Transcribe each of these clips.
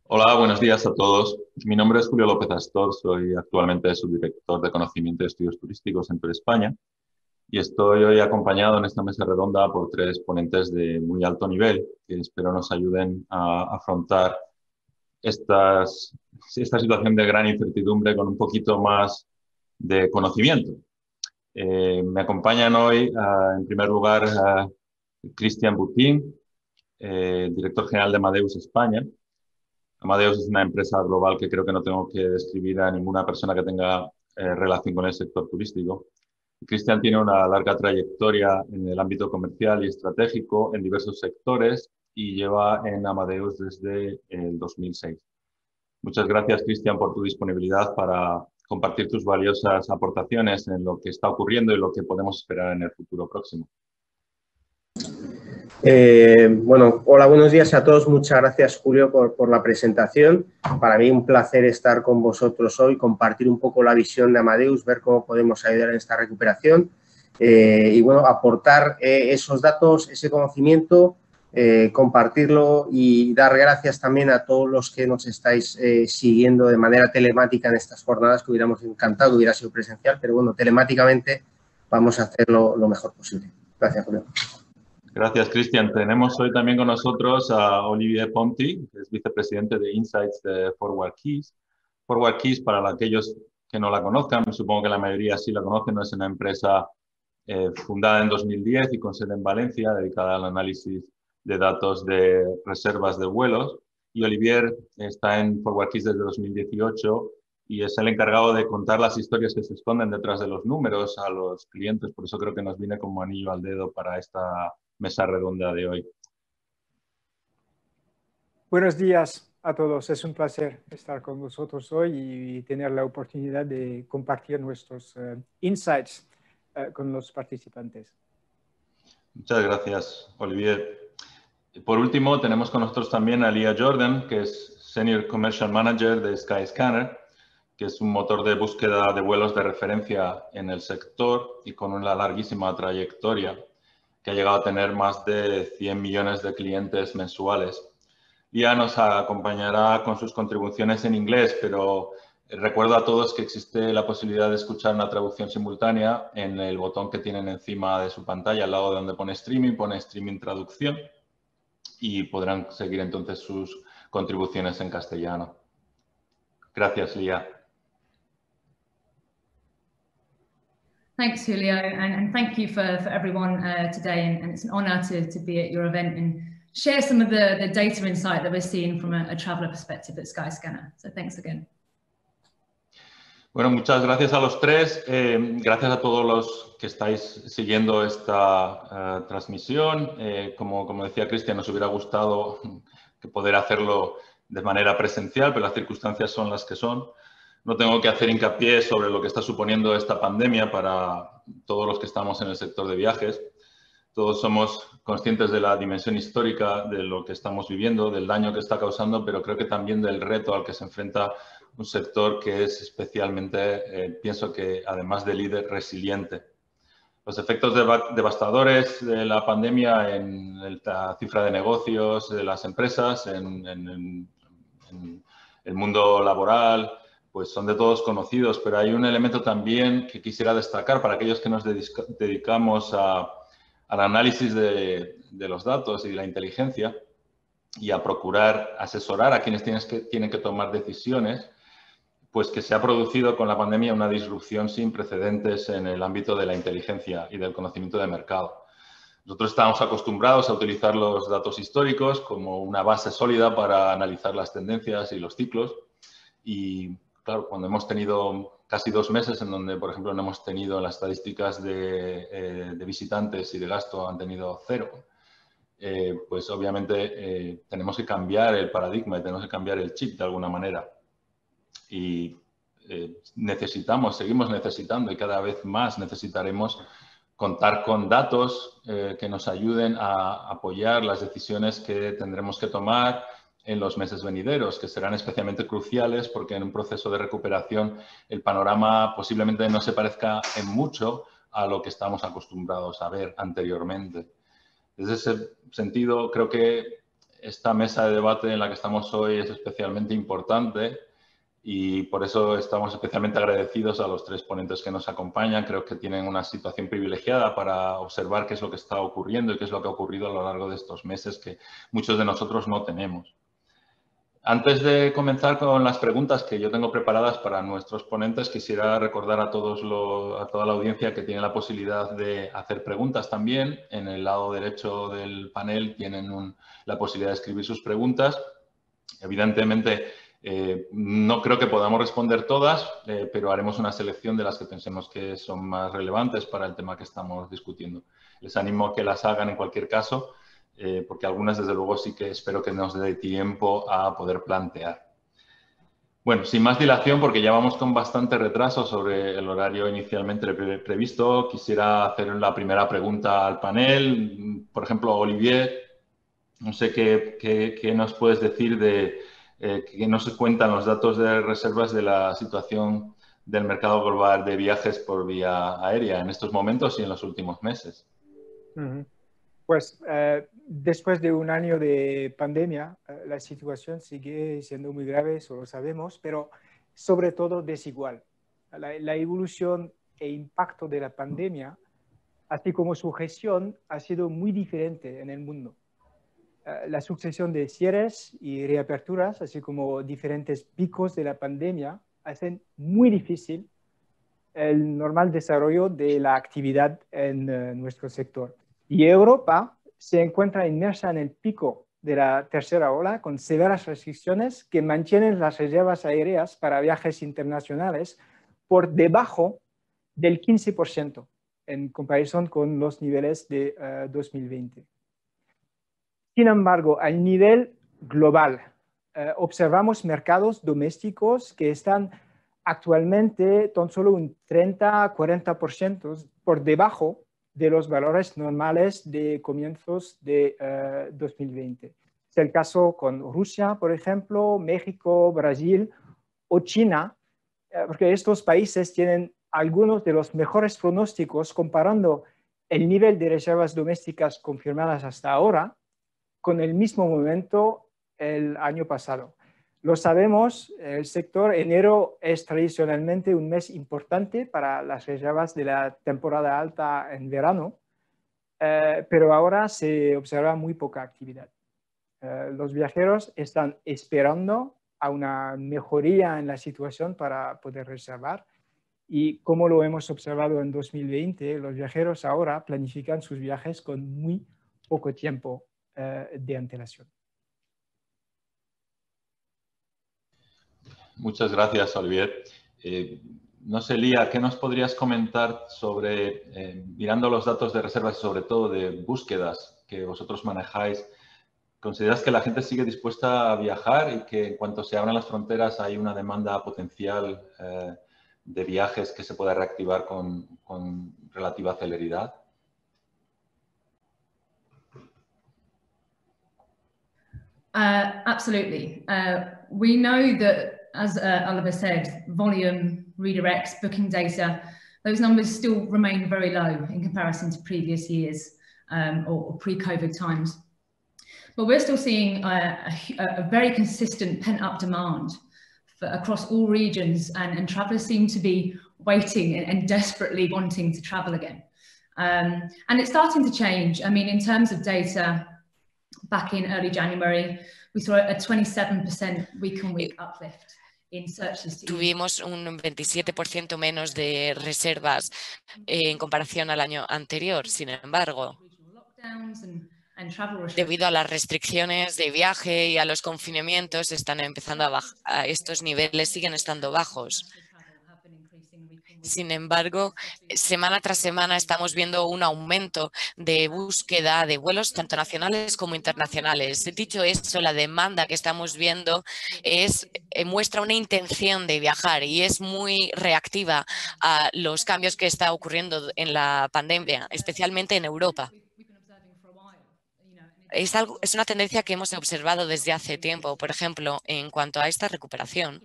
Hola, buenos días a todos. Mi nombre es Julio López Astor, soy actualmente subdirector de Conocimiento y Estudios Turísticos en España y estoy hoy acompañado en esta mesa redonda por tres ponentes de muy alto nivel que espero nos ayuden a afrontar esta situación de gran incertidumbre con un poquito más de conocimiento. Me acompañan hoy, en primer lugar, Cristian Butín, director general de Amadeus España. Amadeus es una empresa global que creo que no tengo que describir a ninguna persona que tenga relación con el sector turístico. Cristian tiene una larga trayectoria en el ámbito comercial y estratégico en diversos sectores y lleva en Amadeus desde el 2006. Muchas gracias, Cristian, por tu disponibilidad para compartir tus valiosas aportaciones en lo que está ocurriendo y lo que podemos esperar en el futuro próximo. Hola, buenos días a todos. Muchas gracias, Julio, por la presentación. Para mí un placer estar con vosotros hoy, compartir un poco la visión de Amadeus, ver cómo podemos ayudar en esta recuperación y, aportar esos datos, ese conocimiento, compartirlo y dar gracias también a todos los que nos estáis siguiendo de manera telemática en estas jornadas, que hubiéramos encantado que hubiera sido presencial, pero bueno, telemáticamente vamos a hacerlo lo mejor posible. Gracias, Julio. Gracias, Cristian. Tenemos hoy también con nosotros a Olivier Ponti, que es vicepresidente de Insights de Forward Keys. Forward Keys, para aquellos que no la conozcan, supongo que la mayoría sí la conocen, es una empresa fundada en 2010 y con sede en Valencia, dedicada al análisis de datos de reservas de vuelos. Y Olivier está en Forward Keys desde 2018 y es el encargado de contar las historias que se esconden detrás de los números a los clientes. Por eso creo que nos viene como anillo al dedo para esta mesa redonda de hoy. Buenos días a todos. Es un placer estar con vosotros hoy y tener la oportunidad de compartir nuestros insights con los participantes. Muchas gracias, Olivier. Por último, tenemos con nosotros también a Leah Jordan, que es Senior Commercial Manager de Skyscanner, que es un motor de búsqueda de vuelos de referencia en el sector y con una larguísima trayectoria, que ha llegado a tener más de 100 millones de clientes mensuales. Leah nos acompañará con sus contribuciones en inglés, pero recuerdo a todos que existe la posibilidad de escuchar una traducción simultánea en el botón que tienen encima de su pantalla, al lado de donde pone Streaming Traducción, y podrán seguir entonces sus contribuciones en castellano. Gracias, Leah. Thanks, Julio, and thank you for everyone today. And it's an honor to be at your event and share some of the data insight that we're seeing from a traveler perspective at Skyscanner. So thanks again. Bueno, muchas gracias a los tres. Gracias a todos los que estáis siguiendo esta transmisión. Como decía Cristian, nos hubiera gustado poder hacerlo de manera presencial, pero las circunstancias son las que son. No tengo que hacer hincapié sobre lo que está suponiendo esta pandemia para todos los que estamos en el sector de viajes. Todos somos conscientes de la dimensión histórica de lo que estamos viviendo, del daño que está causando, pero creo que también del reto al que se enfrenta un sector que es especialmente, pienso que además de líder, resiliente. Los efectos devastadores de la pandemia en la cifra de negocios de las empresas, en el mundo laboral, pues son de todos conocidos, pero hay un elemento también que quisiera destacar para aquellos que nos dedicamos al análisis de los datos y la inteligencia y a procurar asesorar a quienes tienen que tomar decisiones, pues que se ha producido con la pandemia una disrupción sin precedentes en el ámbito de la inteligencia y del conocimiento de mercado. Nosotros estamos acostumbrados a utilizar los datos históricos como una base sólida para analizar las tendencias y los ciclos y claro, cuando hemos tenido casi 2 meses en donde, por ejemplo, no hemos tenido las estadísticas de visitantes y de gasto han tenido 0, pues obviamente tenemos que cambiar el paradigma y tenemos que cambiar el chip de alguna manera. Y seguimos necesitando y cada vez más necesitaremos contar con datos que nos ayuden a apoyar las decisiones que tendremos que tomar en los meses venideros, que serán especialmente cruciales porque en un proceso de recuperación el panorama posiblemente no se parezca en mucho a lo que estamos acostumbrados a ver anteriormente. Desde ese sentido, creo que esta mesa de debate en la que estamos hoy es especialmente importante y por eso estamos especialmente agradecidos a los tres ponentes que nos acompañan. Creo que tienen una situación privilegiada para observar qué es lo que está ocurriendo y qué es lo que ha ocurrido a lo largo de estos meses que muchos de nosotros no tenemos. Antes de comenzar con las preguntas que yo tengo preparadas para nuestros ponentes, quisiera recordar a toda la audiencia que tiene la posibilidad de hacer preguntas también. En el lado derecho del panel tienen la posibilidad de escribir sus preguntas. Evidentemente, no creo que podamos responder todas, pero haremos una selección de las que pensemos que son más relevantes para el tema que estamos discutiendo. Les animo a que las hagan en cualquier caso, porque algunas, desde luego, sí que espero que nos dé tiempo a poder plantear. Bueno, sin más dilación, porque ya vamos con bastante retraso sobre el horario inicialmente previsto, quisiera hacer la primera pregunta al panel. Por ejemplo, Olivier, no sé qué nos puedes decir de que no se cuentan los datos de reservas de la situación del mercado global de viajes por vía aérea en estos momentos y en los últimos meses. Pues después de un año de pandemia, la situación sigue siendo muy grave, eso lo sabemos, pero sobre todo desigual. La evolución e impacto de la pandemia, así como su gestión, ha sido muy diferente en el mundo. La sucesión de cierres y reaperturas, así como diferentes picos de la pandemia, hacen muy difícil el normal desarrollo de la actividad en nuestro sector. Y Europa se encuentra inmersa en el pico de la tercera ola con severas restricciones que mantienen las reservas aéreas para viajes internacionales por debajo del 15% en comparación con los niveles de 2020. Sin embargo, al nivel global, observamos mercados domésticos que están actualmente tan solo un 30-40% por debajo de los valores normales de comienzos de 2020. Es el caso con Rusia, por ejemplo, México, Brasil o China, porque estos países tienen algunos de los mejores pronósticos comparando el nivel de reservas domésticas confirmadas hasta ahora con el mismo momento el año pasado. Lo sabemos, el sector enero es tradicionalmente un mes importante para las reservas de la temporada alta en verano, pero ahora se observa muy poca actividad. Los viajeros están esperando a una mejoría en la situación para poder reservar y como lo hemos observado en 2020, los viajeros ahora planifican sus viajes con muy poco tiempo de antelación. Muchas gracias, Olivier. No sé, Lía, ¿qué nos podrías comentar sobre, mirando los datos de reservas y sobre todo de búsquedas que vosotros manejáis? ¿Consideras que la gente sigue dispuesta a viajar y que en cuanto se abran las fronteras hay una demanda potencial de viajes que se pueda reactivar con relativa celeridad? Absolutely. We know that, as Oliver said, volume, redirects, booking data, those numbers still remain very low in comparison to previous years or pre-COVID times. But we're still seeing a very consistent pent-up demand across all regions, and travellers seem to be waiting and desperately wanting to travel again. And it's starting to change. I mean, in terms of data, back in early January, we saw a 27% week-on-week uplift in searches. Tuvimos un 27% menos de reservas en comparación al año anterior. Sin embargo, debido a las restricciones de viaje y a los confinamientos, están empezando a bajar. Estos niveles siguen estando bajos. Sin embargo, semana tras semana estamos viendo un aumento de búsqueda de vuelos tanto nacionales como internacionales. Dicho eso, la demanda que estamos viendo muestra una intención de viajar y es muy reactiva a los cambios que está ocurriendo en la pandemia, especialmente en Europa. Es una tendencia que hemos observado desde hace tiempo. Por ejemplo, en cuanto a esta recuperación,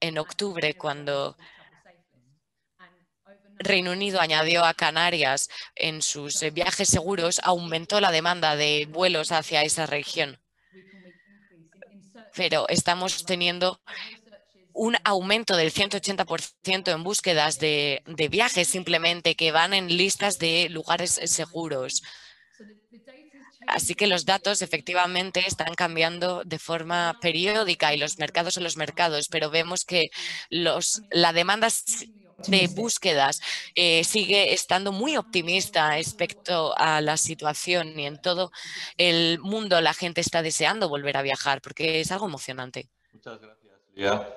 en octubre, cuando Reino Unido añadió a Canarias en sus viajes seguros, aumentó la demanda de vuelos hacia esa región. Pero estamos teniendo un aumento del 180% en búsquedas de viajes simplemente que van en listas de lugares seguros. Así que los datos efectivamente están cambiando de forma periódica y los mercados son los mercados, pero vemos que la demanda de búsquedas sigue estando muy optimista respecto a la situación y en todo el mundo la gente está deseando volver a viajar porque es algo emocionante. Muchas gracias, Lía.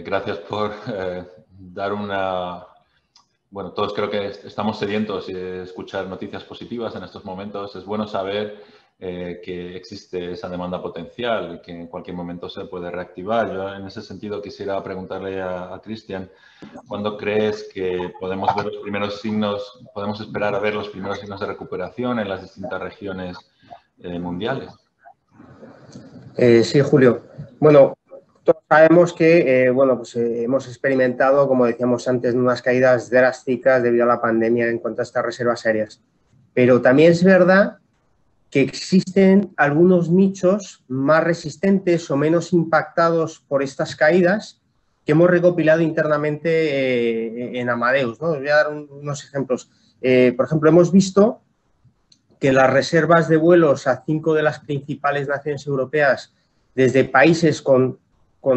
Gracias por dar una... Bueno, todos creo que estamos sedientos de escuchar noticias positivas en estos momentos. Es bueno saber que existe esa demanda potencial y que en cualquier momento se puede reactivar. Yo en ese sentido quisiera preguntarle a Cristian, ¿cuándo crees que podemos ver los primeros signos, podemos esperar a ver los primeros signos de recuperación en las distintas regiones mundiales? Sí, Julio. Bueno, todos sabemos que hemos experimentado, como decíamos antes, unas caídas drásticas debido a la pandemia en cuanto a estas reservas aéreas. Pero también es verdad que existen algunos nichos más resistentes o menos impactados por estas caídas que hemos recopilado internamente en Amadeus, ¿no? Os voy a dar unos ejemplos. Por ejemplo, hemos visto que las reservas de vuelos a 5 de las principales naciones europeas desde países con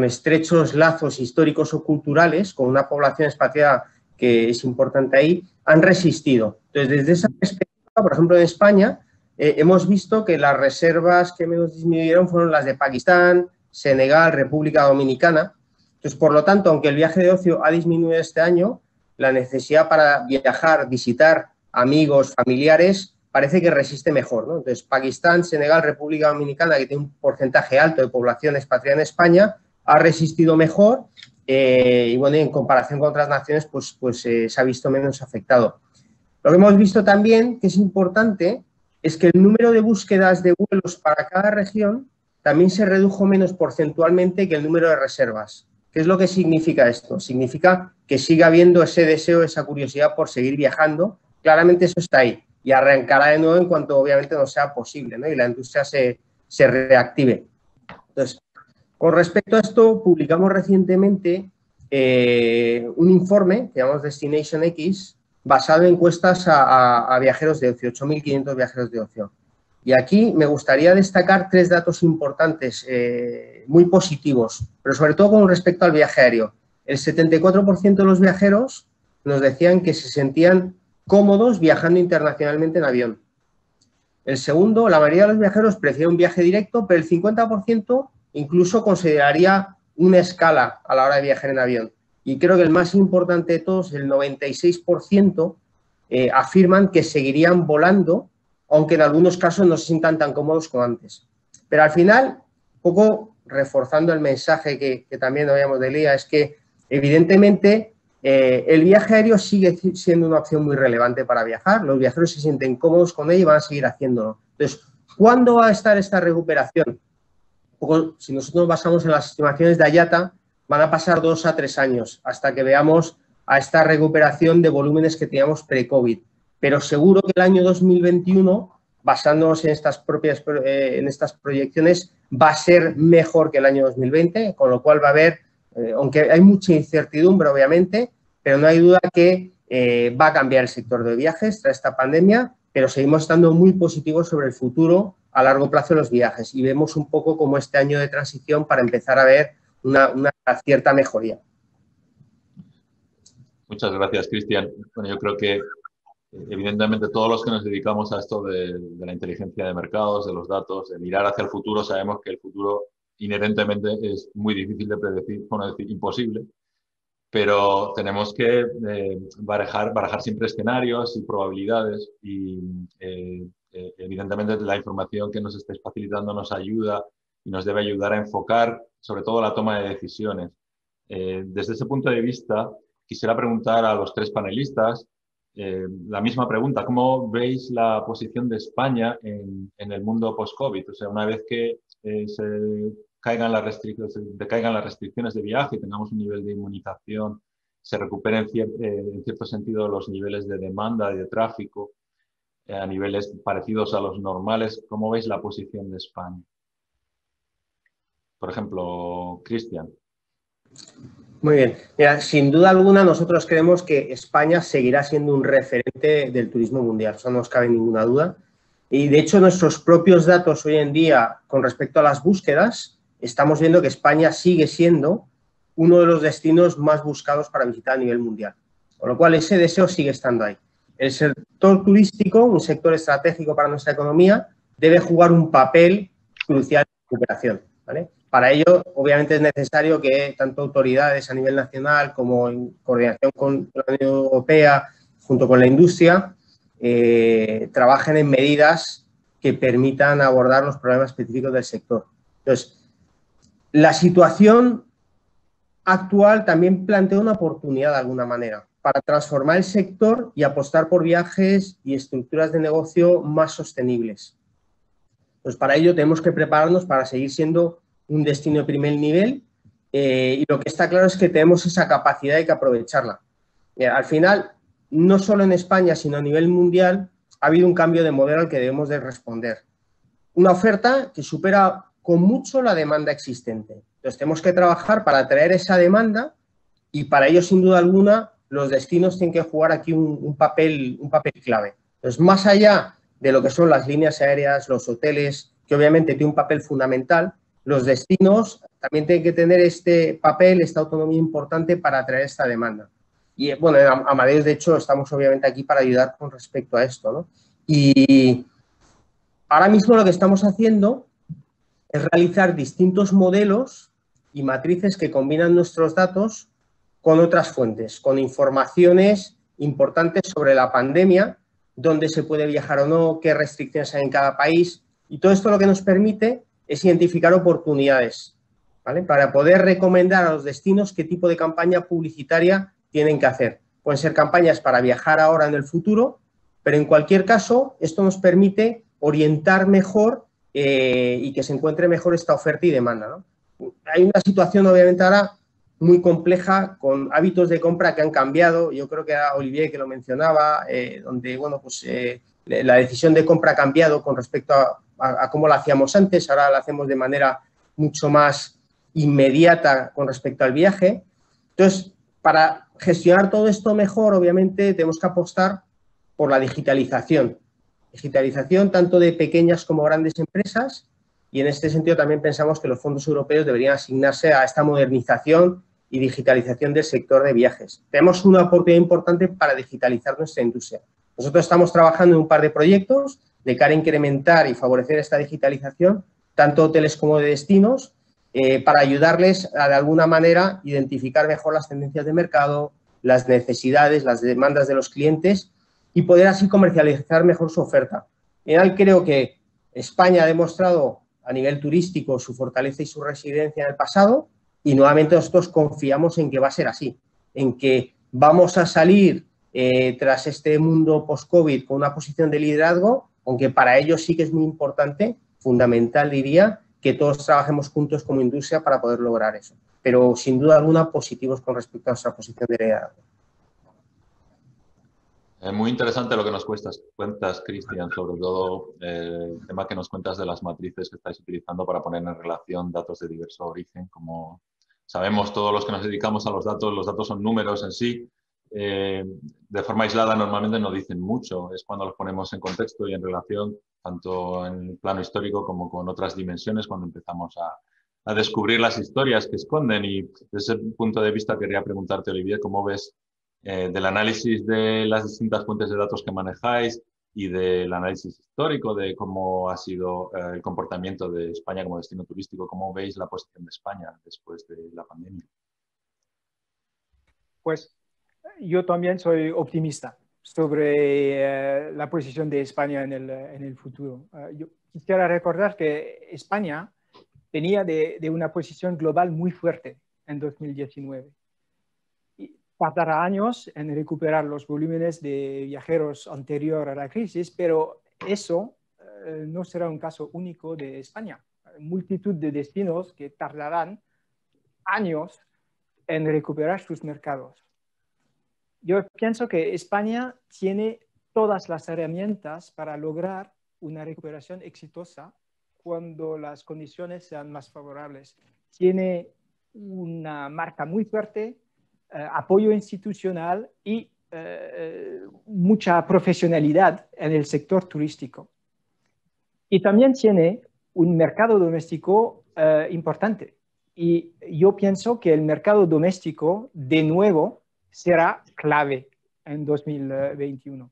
estrechos lazos históricos o culturales, con una población expatriada que es importante ahí, han resistido. Entonces, desde esa perspectiva, por ejemplo, en España, hemos visto que las reservas que menos disminuyeron fueron las de Pakistán, Senegal, República Dominicana. Entonces, por lo tanto, aunque el viaje de ocio ha disminuido este año, la necesidad para viajar, visitar amigos, familiares, parece que resiste mejor, ¿no? Entonces, Pakistán, Senegal, República Dominicana, que tiene un porcentaje alto de población expatriada en España, ha resistido mejor y, bueno, en comparación con otras naciones, pues se ha visto menos afectado. Lo que hemos visto también, que es importante, es que el número de búsquedas de vuelos para cada región también se redujo menos porcentualmente que el número de reservas. ¿Qué es lo que significa esto? Significa que sigue habiendo ese deseo, esa curiosidad por seguir viajando. Claramente eso está ahí y arrancará de nuevo en cuanto obviamente no sea posible, ¿no? Y la industria se reactive. Entonces, con respecto a esto, publicamos recientemente un informe que llamamos Destination X, basado en encuestas a viajeros de ocio, 8.500 viajeros de ocio. Y aquí me gustaría destacar 3 datos importantes, muy positivos, pero sobre todo con respecto al viaje aéreo. El 74% de los viajeros nos decían que se sentían cómodos viajando internacionalmente en avión. El segundo, la mayoría de los viajeros prefiere un viaje directo, pero el 50% incluso consideraría una escala a la hora de viajar en avión. Y creo que el más importante de todos, el 96%, afirman que seguirían volando, aunque en algunos casos no se sientan tan cómodos como antes. Pero al final, un poco reforzando el mensaje que también oíamos de Lía, es que evidentemente el viaje aéreo sigue siendo una opción muy relevante para viajar. Los viajeros se sienten cómodos con ello y van a seguir haciéndolo. Entonces, ¿cuándo va a estar esta recuperación? Un poco, si nosotros nos basamos en las estimaciones de IATA, van a pasar 2 a 3 años hasta que veamos a esta recuperación de volúmenes que teníamos pre-COVID. Pero seguro que el año 2021, basándonos en estas proyecciones, va a ser mejor que el año 2020, con lo cual va a haber, aunque hay mucha incertidumbre, obviamente, pero no hay duda que va a cambiar el sector de viajes tras esta pandemia, pero seguimos estando muy positivos sobre el futuro a largo plazo de los viajes y vemos un poco como este año de transición para empezar a ver una cierta mejoría. Muchas gracias, Cristian. Bueno, yo creo que evidentemente todos los que nos dedicamos a esto de la inteligencia de mercados, de los datos, de mirar hacia el futuro, sabemos que el futuro inherentemente es muy difícil de predecir, por no decir imposible, pero tenemos que barajar siempre escenarios y probabilidades y evidentemente la información que nos estáis facilitando nos ayuda y nos debe ayudar a enfocar sobre todo la toma de decisiones. Desde ese punto de vista, quisiera preguntar a los 3 panelistas la misma pregunta. ¿Cómo veis la posición de España en el mundo post-COVID? O sea, una vez que decaigan las restricciones de viaje y tengamos un nivel de inmunización se recuperen en cierto sentido los niveles de demanda y de tráfico a niveles parecidos a los normales. ¿Cómo veis la posición de España? Por ejemplo, Cristian. Muy bien. Mira, sin duda alguna nosotros creemos que España seguirá siendo un referente del turismo mundial, eso no nos cabe ninguna duda. Y de hecho nuestros propios datos hoy en día con respecto a las búsquedas, estamos viendo que España sigue siendo uno de los destinos más buscados para visitar a nivel mundial. Con lo cual ese deseo sigue estando ahí. El sector turístico, un sector estratégico para nuestra economía, debe jugar un papel crucial en la recuperación, ¿vale? Para ello, obviamente, es necesario que tanto autoridades a nivel nacional como en coordinación con la Unión Europea, junto con la industria, trabajen en medidas que permitan abordar los problemas específicos del sector. Entonces, la situación actual también plantea una oportunidad de alguna manera para transformar el sector y apostar por viajes y estructuras de negocio más sostenibles. Pues para ello tenemos que prepararnos para seguir siendo un destino de primer nivel y lo que está claro es que tenemos esa capacidad y hay que aprovecharla. Al final, no solo en España, sino a nivel mundial, ha habido un cambio de modelo al que debemos de responder. Una oferta que supera con mucho la demanda existente. Entonces, tenemos que trabajar para atraer esa demanda y para ello, sin duda alguna, los destinos tienen que jugar aquí un papel clave. Entonces, más allá de lo que son las líneas aéreas, los hoteles, que obviamente tienen un papel fundamental, los destinos también tienen que tener este papel, esta autonomía importante para atraer esta demanda. Y bueno, en Amadeus, de hecho, estamos obviamente aquí para ayudar con respecto a esto, ¿no? Y ahora mismo lo que estamos haciendo es realizar distintos modelos y matrices que combinan nuestros datos con otras fuentes, con informaciones importantes sobre la pandemia, dónde se puede viajar o no, qué restricciones hay en cada país. Y todo esto lo que nos permite es identificar oportunidades, ¿vale? Para poder recomendar a los destinos qué tipo de campaña publicitaria tienen que hacer. Pueden ser campañas para viajar ahora en el futuro, pero en cualquier caso esto nos permite orientar mejor y que se encuentre mejor esta oferta y demanda, ¿no? Hay una situación obviamente ahora muy compleja con hábitos de compra que han cambiado. Yo creo que era Olivier que lo mencionaba, donde bueno, pues, la decisión de compra ha cambiado con respecto a cómo la hacíamos antes, ahora la hacemos de manera mucho más inmediata con respecto al viaje. Entonces, para gestionar todo esto mejor, obviamente, tenemos que apostar por la digitalización. Digitalización tanto de pequeñas como grandes empresas y en este sentido también pensamos que los fondos europeos deberían asignarse a esta modernización y digitalización del sector de viajes. Tenemos una oportunidad importante para digitalizar nuestra industria. Nosotros estamos trabajando en un par de proyectos de cara a incrementar y favorecer esta digitalización, tanto hoteles como de destinos, para ayudarles a, de alguna manera, identificar mejor las tendencias de mercado, las necesidades, las demandas de los clientes y poder así comercializar mejor su oferta. En general, creo que España ha demostrado a nivel turístico su fortaleza y su resiliencia en el pasado y nuevamente nosotros confiamos en que va a ser así, en que vamos a salir tras este mundo post-COVID con una posición de liderazgo, aunque para ello sí que es muy importante, fundamental diría, que todos trabajemos juntos como industria para poder lograr eso. Pero sin duda alguna positivos con respecto a nuestra posición de liderazgo. Muy interesante lo que nos cuentas, Cristian, sobre todo el tema que nos cuentas de las matrices que estáis utilizando para poner en relación datos de diverso origen. Como sabemos todos los que nos dedicamos a los datos son números en sí. De forma aislada normalmente no dicen mucho, es cuando los ponemos en contexto y en relación, tanto en el plano histórico como con otras dimensiones, cuando empezamos a descubrir las historias que esconden. Y desde ese punto de vista quería preguntarte, Olivier, ¿cómo ves del análisis de las distintas fuentes de datos que manejáis y del análisis histórico de cómo ha sido el comportamiento de España como destino turístico? ¿Cómo veis la posición de España después de la pandemia? Pues yo también soy optimista sobre la posición de España en el futuro. Yo quisiera recordar que España venía de una posición global muy fuerte en 2019. Tardará años en recuperar los volúmenes de viajeros anterior a la crisis, pero eso no será un caso único de España. Hay multitud de destinos que tardarán años en recuperar sus mercados. Yo pienso que España tiene todas las herramientas para lograr una recuperación exitosa cuando las condiciones sean más favorables. Tiene una marca muy fuerte, apoyo institucional y mucha profesionalidad en el sector turístico. Y también tiene un mercado doméstico importante. Y yo pienso que el mercado doméstico, de nuevo, será clave en 2021.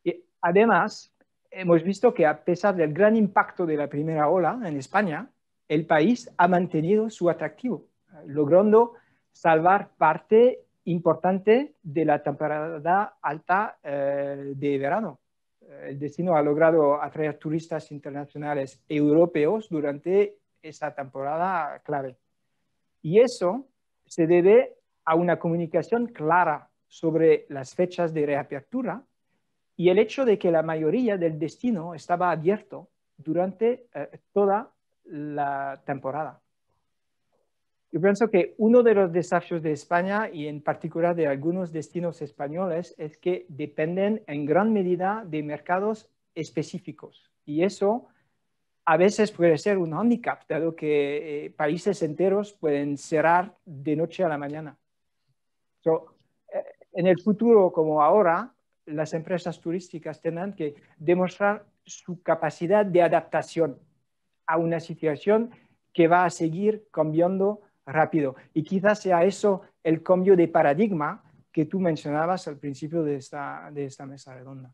Y además, hemos visto que a pesar del gran impacto de la primera ola en España, el país ha mantenido su atractivo, logrando salvar parte importante de la temporada alta de verano. El destino ha logrado atraer turistas internacionales europeos durante esa temporada clave. Y eso se debe a una comunicación clara sobre las fechas de reapertura y el hecho de que la mayoría del destino estaba abierto durante toda la temporada. Yo pienso que uno de los desafíos de España y en particular de algunos destinos españoles es que dependen en gran medida de mercados específicos y eso a veces puede ser un hándicap, dado que países enteros pueden cerrar de noche a la mañana. En el futuro, como ahora, las empresas turísticas tendrán que demostrar su capacidad de adaptación a una situación que va a seguir cambiando rápido. Y quizás sea eso el cambio de paradigma que tú mencionabas al principio de esta mesa redonda.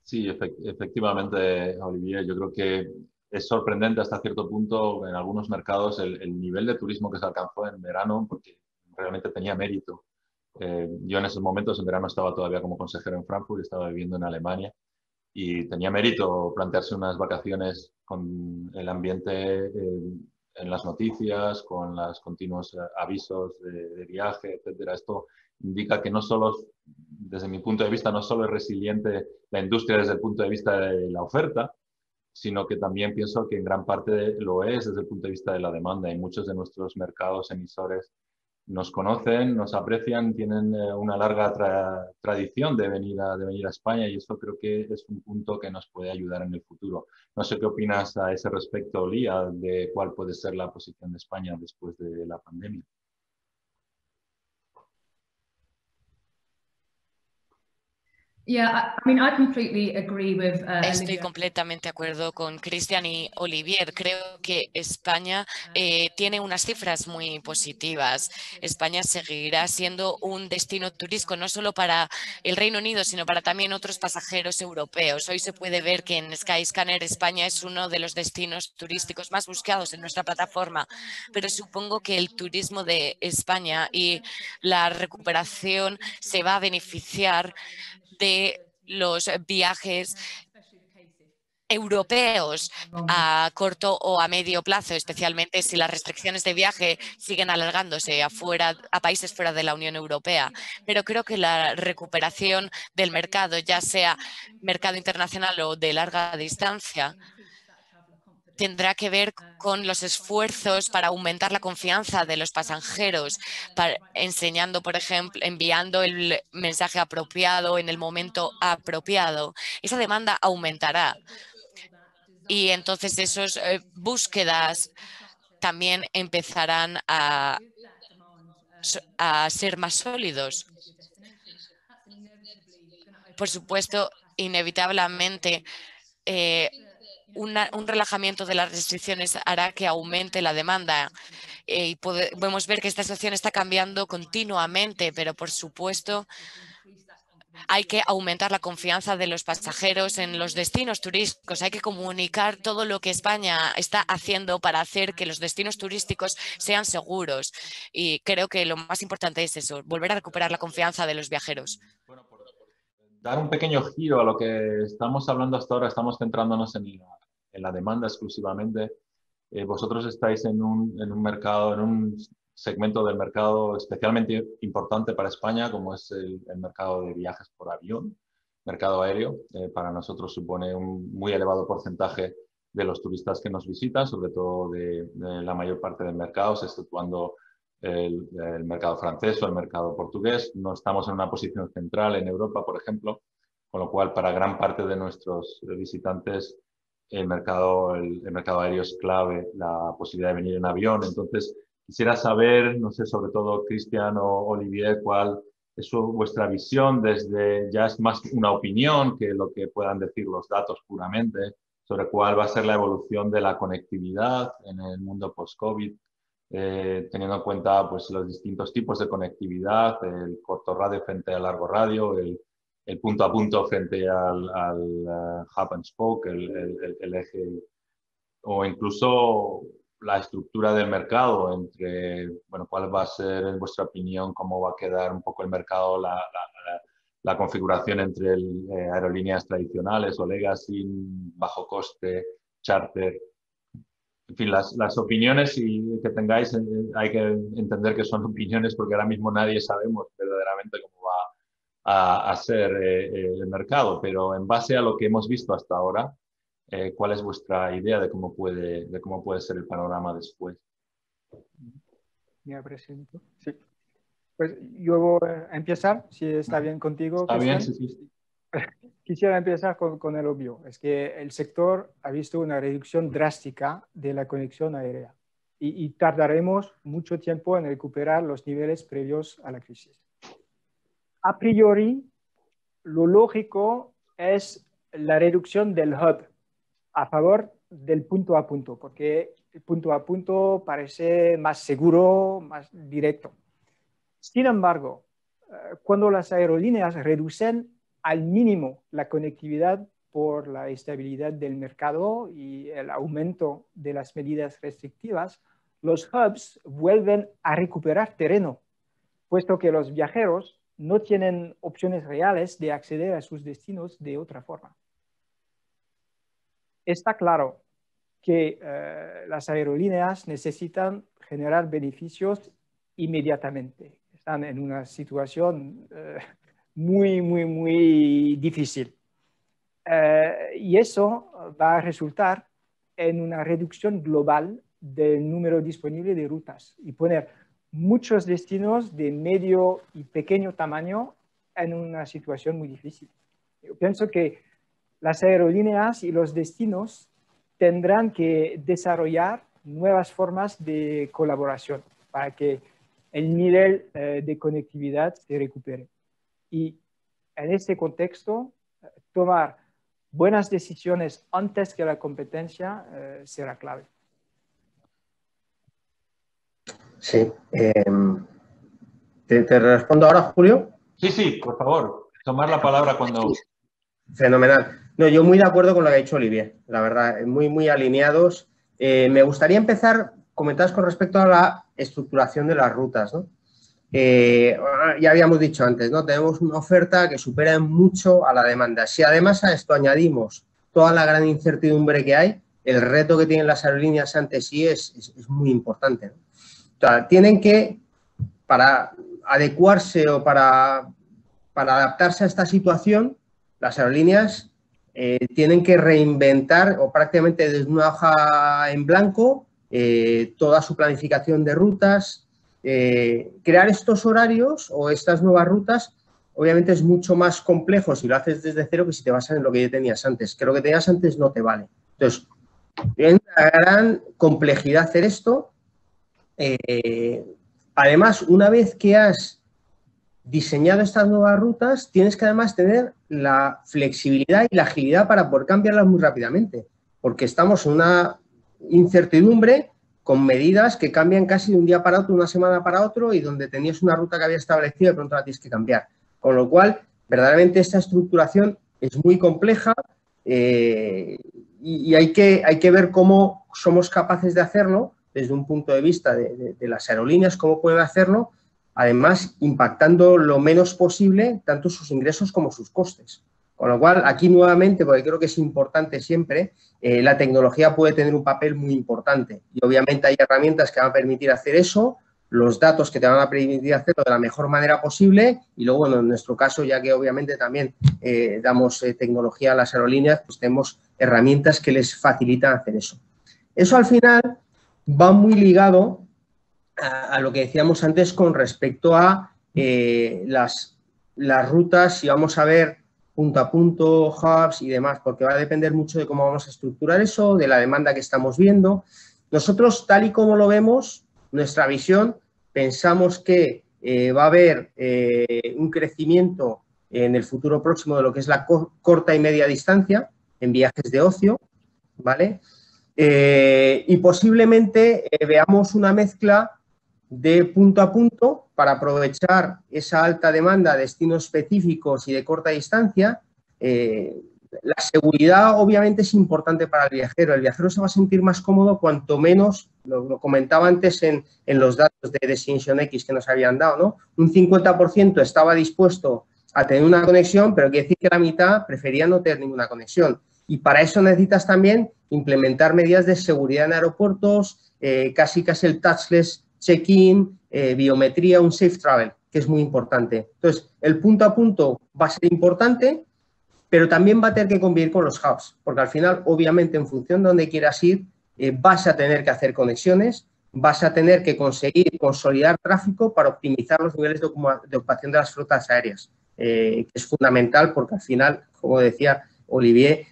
Sí, efectivamente, Olivier. Yo creo que es sorprendente hasta cierto punto en algunos mercados el nivel de turismo que se alcanzó en verano, porque realmente tenía mérito. Yo en esos momentos, en verano, estaba todavía como consejero en Frankfurt, estaba viviendo en Alemania y tenía mérito plantearse unas vacaciones con el ambiente en las noticias, con los continuos avisos de viaje, etcétera. Esto indica que no solo, desde mi punto de vista, no solo es resiliente la industria desde el punto de vista de la oferta, sino que también pienso que en gran parte lo es desde el punto de vista de la demanda y muchos de nuestros mercados emisores nos conocen, nos aprecian, tienen una larga tradición de venir a España y eso creo que es un punto que nos puede ayudar en el futuro. No sé qué opinas a ese respecto, Lía, de cuál puede ser la posición de España después de la pandemia. Estoy completamente de acuerdo con Cristian y Olivier. Creo que España tiene unas cifras muy positivas. España seguirá siendo un destino turístico no solo para el Reino Unido, sino para también otros pasajeros europeos. Hoy se puede ver que en Skyscanner España es uno de los destinos turísticos más buscados en nuestra plataforma, pero supongo que el turismo de España y la recuperación se va a beneficiar de los viajes europeos a corto o a medio plazo, especialmente si las restricciones de viaje siguen alargándose a países fuera de la Unión Europea. Pero creo que la recuperación del mercado, ya sea mercado internacional o de larga distancia, tendrá que ver con los esfuerzos para aumentar la confianza de los pasajeros, enseñando, por ejemplo, enviando el mensaje apropiado en el momento apropiado. Esa demanda aumentará y entonces esas búsquedas también empezarán a ser más sólidos. Por supuesto, inevitablemente, un relajamiento de las restricciones hará que aumente la demanda y podemos ver que esta situación está cambiando continuamente, pero por supuesto hay que aumentar la confianza de los pasajeros en los destinos turísticos. Hay que comunicar todo lo que España está haciendo para hacer que los destinos turísticos sean seguros y creo que lo más importante es eso, volver a recuperar la confianza de los viajeros. Bueno, por dar un pequeño giro a lo que estamos hablando hasta ahora, estamos centrándonos en la demanda exclusivamente. Vosotros estáis en un mercado, en un segmento del mercado especialmente importante para España, como es el mercado de viajes por avión, mercado aéreo. Para nosotros supone un muy elevado porcentaje de los turistas que nos visitan, sobre todo de la mayor parte del mercado, exceptuando el mercado francés o el mercado portugués. No estamos en una posición central en Europa, por ejemplo, con lo cual para gran parte de nuestros visitantes el mercado aéreo es clave, la posibilidad de venir en avión. Entonces, quisiera saber, no sé, sobre todo Cristian o Olivier, cuál es vuestra visión desde, ya es más una opinión que lo que puedan decir los datos puramente, sobre cuál va a ser la evolución de la conectividad en el mundo post-COVID, teniendo en cuenta pues, los distintos tipos de conectividad, el corto radio frente al largo radio, el punto a punto frente al hub and spoke, el eje, o incluso la estructura del mercado entre, bueno, cuál va a ser, en vuestra opinión, cómo va a quedar un poco el mercado, la configuración entre aerolíneas tradicionales o legacy, bajo coste, charter. En fin, las opiniones que tengáis, hay que entender que son opiniones porque ahora mismo nadie sabemos verdaderamente cómo va a ser el mercado, pero en base a lo que hemos visto hasta ahora, ¿cuál es vuestra idea de cómo puede ser el panorama después? Me presento. Sí. Pues yo voy a empezar, si está bien contigo. Está bien, sí. Quisiera empezar con el obvio. Es que el sector ha visto una reducción drástica de la conexión aérea y tardaremos mucho tiempo en recuperar los niveles previos a la crisis. A priori, lo lógico es la reducción del hub a favor del punto a punto, porque el punto a punto parece más seguro, más directo. Sin embargo, cuando las aerolíneas reducen al mínimo la conectividad por la estabilidad del mercado y el aumento de las medidas restrictivas, los hubs vuelven a recuperar terreno, puesto que los viajeros no tienen opciones reales de acceder a sus destinos de otra forma. Está claro que las aerolíneas necesitan generar beneficios inmediatamente. Están en una situación muy difícil. Y eso va a resultar en una reducción global del número disponible de rutas y poner muchos destinos de medio y pequeño tamaño en una situación muy difícil. Yo pienso que las aerolíneas y los destinos tendrán que desarrollar nuevas formas de colaboración para que el nivel de conectividad se recupere. Y en este contexto, tomar buenas decisiones antes que la competencia será clave. Sí. ¿Te respondo ahora, Julio? Sí, por favor. Tomar la palabra cuando... Fenomenal. No, yo muy de acuerdo con lo que ha dicho Olivier, la verdad, muy alineados. Me gustaría empezar, comentaros con respecto a la estructuración de las rutas, ¿no? Ya habíamos dicho antes, ¿no? Tenemos una oferta que supera en mucho a la demanda. Si además a esto añadimos toda la gran incertidumbre que hay, el reto que tienen las aerolíneas ante sí es muy importante, ¿no? O sea, tienen que, para adecuarse o para adaptarse a esta situación, las aerolíneas tienen que reinventar o prácticamente desde una hoja en blanco toda su planificación de rutas. Crear estos horarios o estas nuevas rutas obviamente es mucho más complejo si lo haces desde cero que si te basas en lo que ya tenías antes, que lo que tenías antes no te vale. Entonces, es una gran complejidad hacer esto. Además, una vez que has diseñado estas nuevas rutas, tienes que además tener la flexibilidad y la agilidad para poder cambiarlas muy rápidamente, porque estamos en una incertidumbre con medidas que cambian casi de un día para otro, una semana para otro, y donde tenías una ruta que había establecido de pronto la tienes que cambiar. Con lo cual, verdaderamente esta estructuración es muy compleja y hay que ver cómo somos capaces de hacerlo desde un punto de vista de las aerolíneas, cómo pueden hacerlo, además impactando lo menos posible tanto sus ingresos como sus costes. Con lo cual, aquí nuevamente, porque creo que es importante siempre, la tecnología puede tener un papel muy importante y obviamente hay herramientas que van a permitir hacer eso, los datos que te van a permitir hacerlo de la mejor manera posible y luego, bueno, en nuestro caso, ya que obviamente también damos tecnología a las aerolíneas, pues tenemos herramientas que les facilitan hacer eso. Eso al final va muy ligado a lo que decíamos antes con respecto a las rutas, si vamos a ver punto a punto, hubs y demás, porque va a depender mucho de cómo vamos a estructurar eso, de la demanda que estamos viendo. Nosotros, tal y como lo vemos, nuestra visión, pensamos que va a haber un crecimiento en el futuro próximo de lo que es la corta y media distancia en viajes de ocio, ¿vale? Y posiblemente veamos una mezcla de punto a punto para aprovechar esa alta demanda de destinos específicos y de corta distancia. La seguridad obviamente es importante para el viajero. El viajero se va a sentir más cómodo cuanto menos, lo comentaba antes en los datos de Destination X que nos habían dado, ¿no? Un 50% estaba dispuesto a tener una conexión, pero quiere decir que la mitad prefería no tener ninguna conexión. Y para eso necesitas también implementar medidas de seguridad en aeropuertos, casi el touchless check-in, biometría, un safe travel, que es muy importante. Entonces, el punto a punto va a ser importante, pero también va a tener que convivir con los hubs, porque al final, obviamente, en función de dónde quieras ir, vas a tener que hacer conexiones, vas a tener que conseguir consolidar tráfico para optimizar los niveles de ocupación de las flotas aéreas, que es fundamental porque al final, como decía Olivier,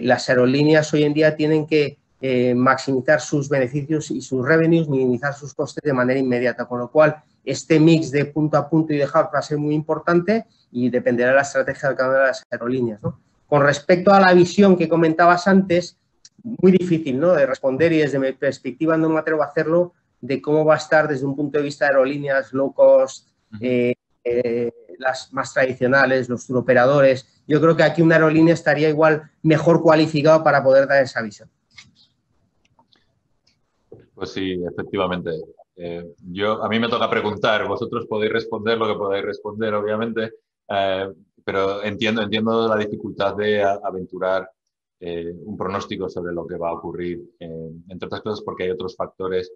las aerolíneas hoy en día tienen que maximizar sus beneficios y sus revenues, minimizar sus costes de manera inmediata, con lo cual este mix de punto a punto y de hub va a ser muy importante y dependerá de la estrategia de cada una de las aerolíneas, ¿no? Con respecto a la visión que comentabas antes, muy difícil, ¿no?, de responder y desde mi perspectiva no me atrevo a hacerlo de cómo va a estar desde un punto de vista de aerolíneas, low cost, las más tradicionales, los turoperadores. Yo creo que aquí una aerolínea estaría igual mejor cualificada para poder dar esa visión. Pues sí, efectivamente. A mí me toca preguntar, vosotros podéis responder lo que podáis responder, obviamente, pero entiendo la dificultad de aventurar un pronóstico sobre lo que va a ocurrir, entre otras cosas porque hay otros factores,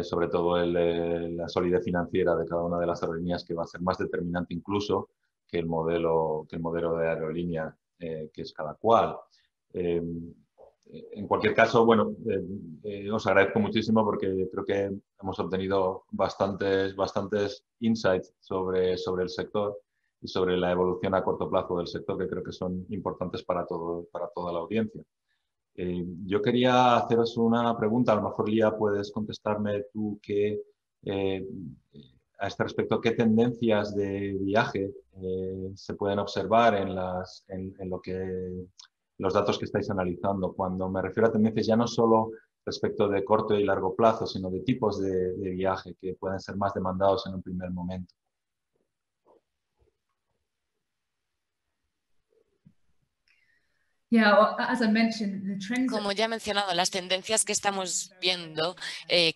sobre todo la solidez financiera de cada una de las aerolíneas, que va a ser más determinante incluso que el modelo de aerolínea que es cada cual. En cualquier caso, bueno, os agradezco muchísimo porque creo que hemos obtenido bastantes insights sobre el sector y sobre la evolución a corto plazo del sector, que creo que son importantes para toda la audiencia. Yo quería haceros una pregunta, a lo mejor Lía puedes contestarme tú a este respecto, ¿qué tendencias de viaje se pueden observar en los datos que estáis analizando? Cuando me refiero a tendencias, ya no solo respecto de corto y largo plazo, sino de tipos de viaje que pueden ser más demandados en un primer momento. Como ya he mencionado, las tendencias que estamos viendo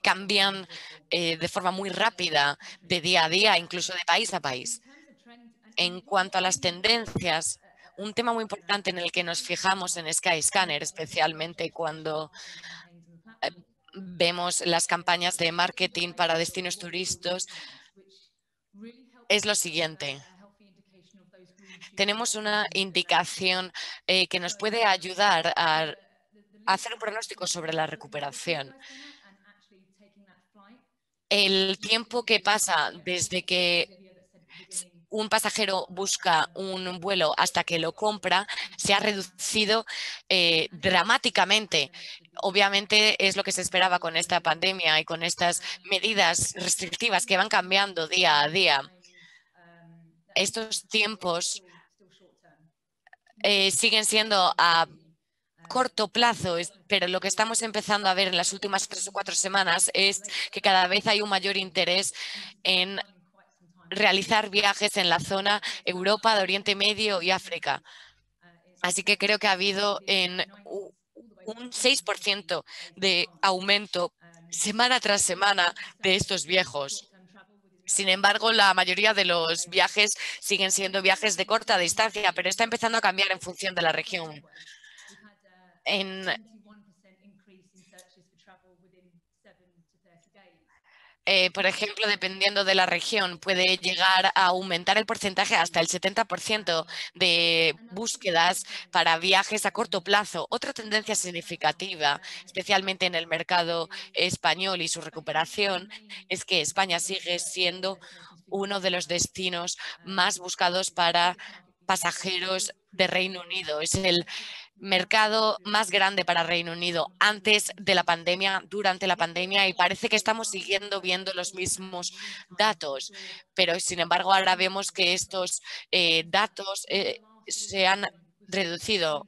cambian de forma muy rápida, de día a día, incluso de país a país. En cuanto a las tendencias, un tema muy importante en el que nos fijamos en Skyscanner, especialmente cuando vemos las campañas de marketing para destinos turísticos, es lo siguiente. Tenemos una indicación que nos puede ayudar a hacer un pronóstico sobre la recuperación. El tiempo que pasa desde que un pasajero busca un vuelo hasta que lo compra se ha reducido dramáticamente. Obviamente es lo que se esperaba con esta pandemia y con estas medidas restrictivas que van cambiando día a día. Estos tiempos siguen siendo a corto plazo, pero lo que estamos empezando a ver en las últimas 3 o 4 semanas es que cada vez hay un mayor interés en realizar viajes en la zona Europa, de Oriente Medio y África. Así que creo que ha habido un 6% de aumento semana tras semana de estos viajes. Sin embargo, la mayoría de los viajes siguen siendo viajes de corta distancia, pero está empezando a cambiar en función de la región. Por ejemplo, dependiendo de la región, puede llegar a aumentar el porcentaje hasta el 70% de búsquedas para viajes a corto plazo. Otra tendencia significativa, especialmente en el mercado español y su recuperación, es que España sigue siendo uno de los destinos más buscados para pasajeros de Reino Unido. Es el mercado más grande para Reino Unido antes de la pandemia, durante la pandemia, y parece que estamos siguiendo viendo los mismos datos. Pero, sin embargo, ahora vemos que estos datos se han reducido.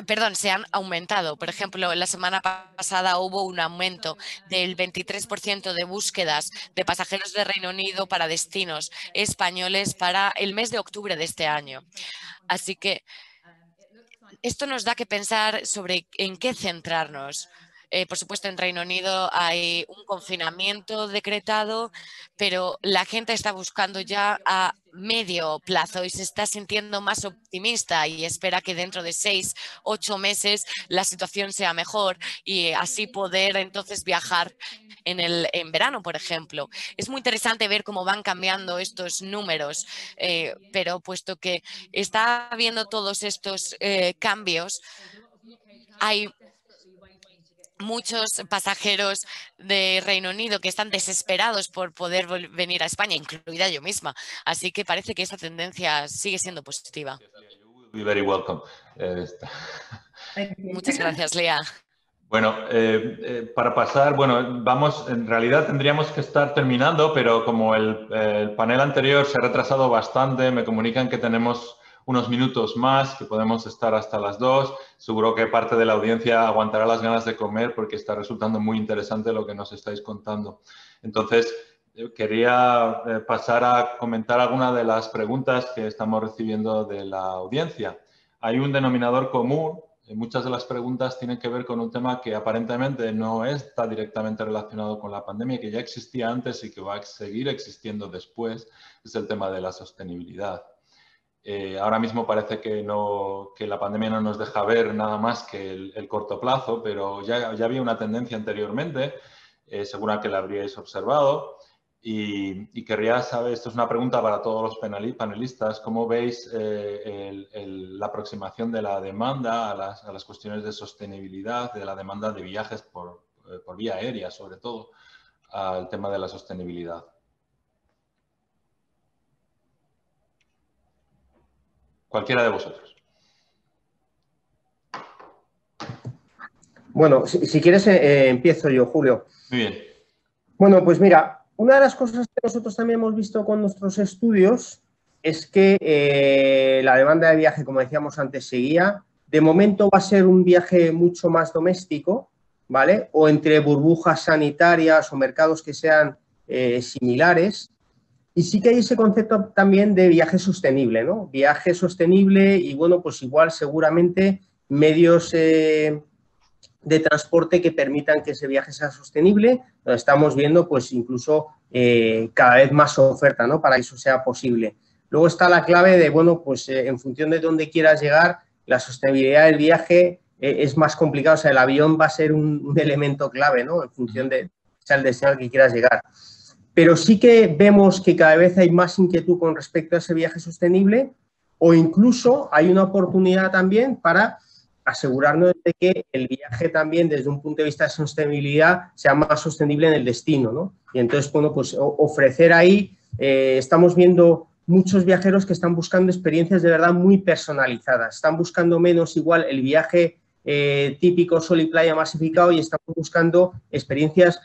Perdón, se han aumentado. Por ejemplo, la semana pasada hubo un aumento del 23% de búsquedas de pasajeros de Reino Unido para destinos españoles para el mes de octubre de este año. Así que esto nos da que pensar sobre en qué centrarnos. Por supuesto, en Reino Unido hay un confinamiento decretado, pero la gente está buscando ya a medio plazo y se está sintiendo más optimista y espera que dentro de 6, 8 meses la situación sea mejor y así poder entonces viajar en verano, por ejemplo. Es muy interesante ver cómo van cambiando estos números, pero puesto que está habiendo todos estos cambios, hay muchos pasajeros de Reino Unido que están desesperados por poder venir a España, incluida yo misma. Así que parece que esta tendencia sigue siendo positiva. Very welcome. Muchas gracias, Lea. Bueno, para pasar, bueno, vamos, en realidad tendríamos que estar terminando, pero como el panel anterior se ha retrasado bastante, me comunican que tenemos unos minutos más, que podemos estar hasta las 2. Seguro que parte de la audiencia aguantará las ganas de comer porque está resultando muy interesante lo que nos estáis contando. Entonces, quería pasar a comentar algunas de las preguntas que estamos recibiendo de la audiencia. Hay un denominador común. Muchas de las preguntas tienen que ver con un tema que aparentemente no está directamente relacionado con la pandemia, que ya existía antes y que va a seguir existiendo después, es el tema de la sostenibilidad. Ahora mismo parece que la pandemia no nos deja ver nada más que el corto plazo, pero ya había una tendencia anteriormente, seguro que la habríais observado. Y querría saber, esto es una pregunta para todos los panelistas, ¿cómo veis la aproximación de la demanda a las cuestiones de sostenibilidad, de la demanda de viajes por vía aérea, sobre todo, al tema de la sostenibilidad? Cualquiera de vosotros. Bueno, si quieres empiezo yo, Julio. Muy bien. Bueno, pues mira, una de las cosas que nosotros también hemos visto con nuestros estudios es que la demanda de viaje, como decíamos antes, seguía. De momento va a ser un viaje mucho más doméstico, ¿vale? O entre burbujas sanitarias o mercados que sean similares. Y sí que hay ese concepto también de viaje sostenible, ¿no? Viaje sostenible y, bueno, pues igual seguramente medios de transporte que permitan que ese viaje sea sostenible. Lo estamos viendo, pues, incluso cada vez más oferta, ¿no? Para que eso sea posible. Luego está la clave de, bueno, pues, en función de dónde quieras llegar, la sostenibilidad del viaje es más complicado. O sea, el avión va a ser un elemento clave, ¿no? En función de el destino al que quieras llegar. Pero sí que vemos que cada vez hay más inquietud con respecto a ese viaje sostenible o incluso hay una oportunidad también para asegurarnos de que el viaje también desde un punto de vista de sostenibilidad sea más sostenible en el destino, ¿no? Y entonces, bueno, pues ofrecer ahí, estamos viendo muchos viajeros que están buscando experiencias de verdad muy personalizadas. Están buscando menos igual el viaje típico sol y playa masificado y estamos buscando experiencias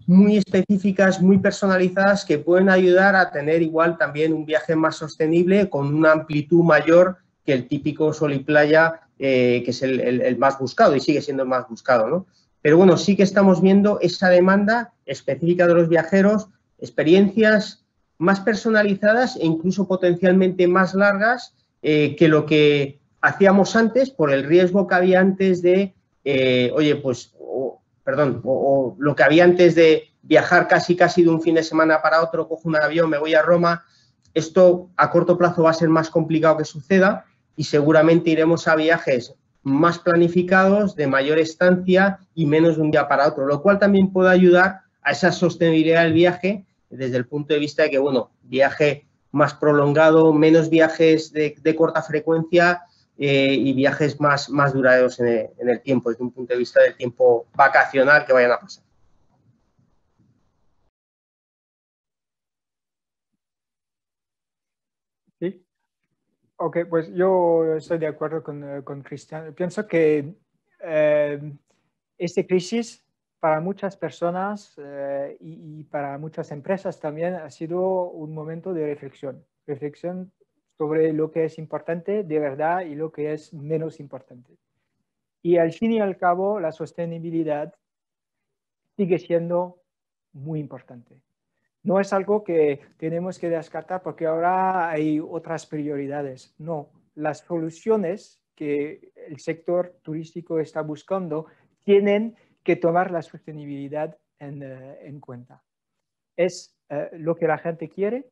muy específicas, muy personalizadas que pueden ayudar a tener igual también un viaje más sostenible con una amplitud mayor que el típico sol y playa que es el más buscado y sigue siendo el más buscado, ¿no? Pero bueno, sí que estamos viendo esa demanda específica de los viajeros, experiencias más personalizadas e incluso potencialmente más largas que lo que hacíamos antes por el riesgo que había antes de, oye, pues, o lo que había antes de viajar casi de un fin de semana para otro, cojo un avión, me voy a Roma. Esto a corto plazo va a ser más complicado que suceda y seguramente iremos a viajes más planificados, de mayor estancia y menos de un día para otro, lo cual también puede ayudar a esa sostenibilidad del viaje desde el punto de vista de que, bueno, viaje más prolongado, menos viajes de corta frecuencia y viajes más duraderos en el tiempo, desde un punto de vista del tiempo vacacional que vayan a pasar. Sí. Ok, pues yo estoy de acuerdo con Cristian. Pienso que esta crisis para muchas personas y para muchas empresas también ha sido un momento de reflexión sobre lo que es importante de verdad y lo que es menos importante. Y al fin y al cabo, la sostenibilidad sigue siendo muy importante. No es algo que tenemos que descartar porque ahora hay otras prioridades. No, las soluciones que el sector turístico está buscando tienen que tomar la sostenibilidad en cuenta. Es lo que la gente quiere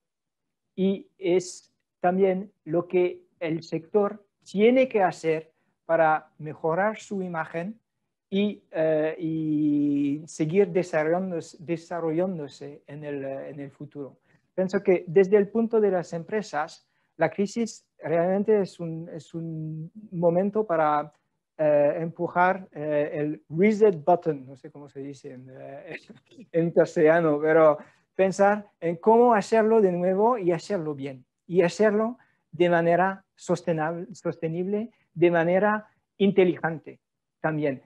y es también lo que el sector tiene que hacer para mejorar su imagen y seguir desarrollándose en el futuro. Pienso que desde el punto de las empresas, la crisis realmente es un momento para empujar el reset button, no sé cómo se dice en castellano, pero pensar en cómo hacerlo de nuevo y hacerlo bien, y hacerlo de manera sostenible, de manera inteligente también.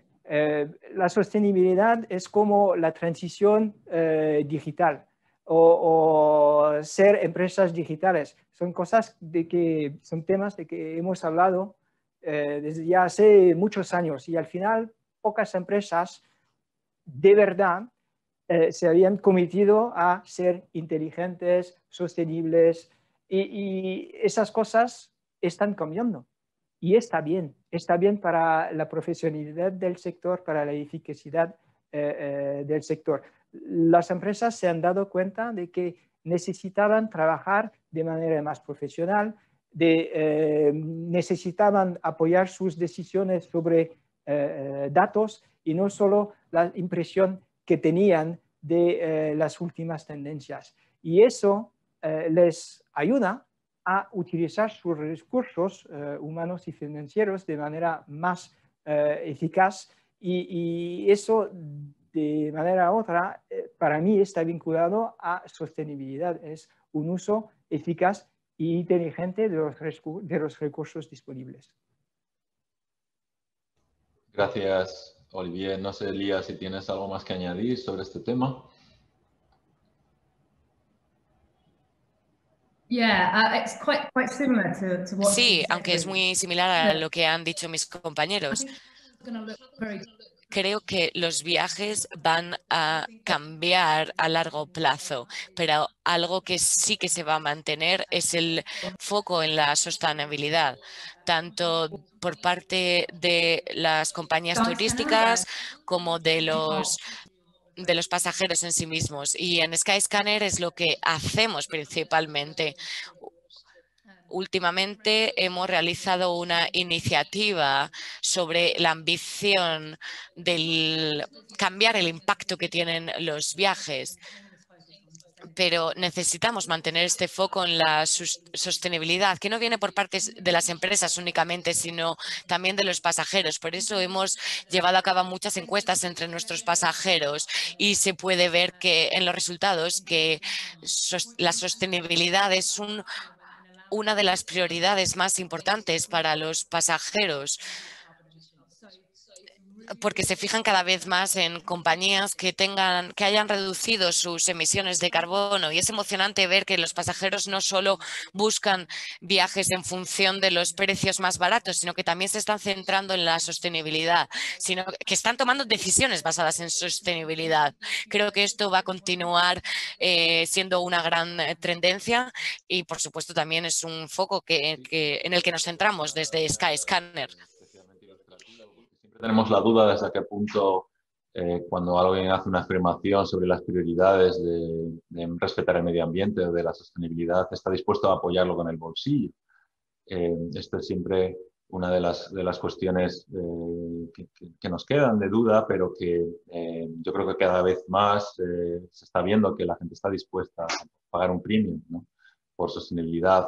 La sostenibilidad es como la transición digital o ser empresas digitales. Son cosas son temas de que hemos hablado desde ya hace muchos años y al final pocas empresas de verdad se habían cometido a ser inteligentes, sostenibles y esas cosas están cambiando. Y está bien para la profesionalidad del sector, para la eficacia del sector. Las empresas se han dado cuenta de que necesitaban trabajar de manera más profesional, necesitaban apoyar sus decisiones sobre datos y no solo la impresión que tenían de las últimas tendencias. Y eso les ayuda a utilizar sus recursos humanos y financieros de manera más eficaz y eso de manera u otra para mí está vinculado a sostenibilidad, es un uso eficaz e inteligente de los recursos disponibles. Gracias, Olivier. No sé, Lía, si tienes algo más que añadir sobre este tema. Sí, aunque es muy similar a lo que han dicho mis compañeros. Creo que los viajes van a cambiar a largo plazo, pero algo que sí que se va a mantener es el foco en la sostenibilidad, tanto por parte de las compañías turísticas como de los pasajeros en sí mismos. Y en Skyscanner es lo que hacemos principalmente. Últimamente hemos realizado una iniciativa sobre la ambición de cambiar el impacto que tienen los viajes, pero necesitamos mantener este foco en la sostenibilidad, que no viene por parte de las empresas únicamente, sino también de los pasajeros. Por eso hemos llevado a cabo muchas encuestas entre nuestros pasajeros y se puede ver que en los resultados que la sostenibilidad es una de las prioridades más importantes para los pasajeros, porque se fijan cada vez más en compañías que hayan reducido sus emisiones de carbono. Y es emocionante ver que los pasajeros no solo buscan viajes en función de los precios más baratos, sino que también se están centrando en la sostenibilidad, sino que están tomando decisiones basadas en sostenibilidad. Creo que esto va a continuar siendo una gran tendencia y, por supuesto, también es un foco en el que nos centramos desde Skyscanner. Tenemos la duda de hasta qué punto cuando alguien hace una afirmación sobre las prioridades de respetar el medio ambiente o de la sostenibilidad, está dispuesto a apoyarlo con el bolsillo. Esto es siempre una de las cuestiones que nos quedan de duda, pero que yo creo que cada vez más se está viendo que la gente está dispuesta a pagar un premium, ¿no?, por sostenibilidad.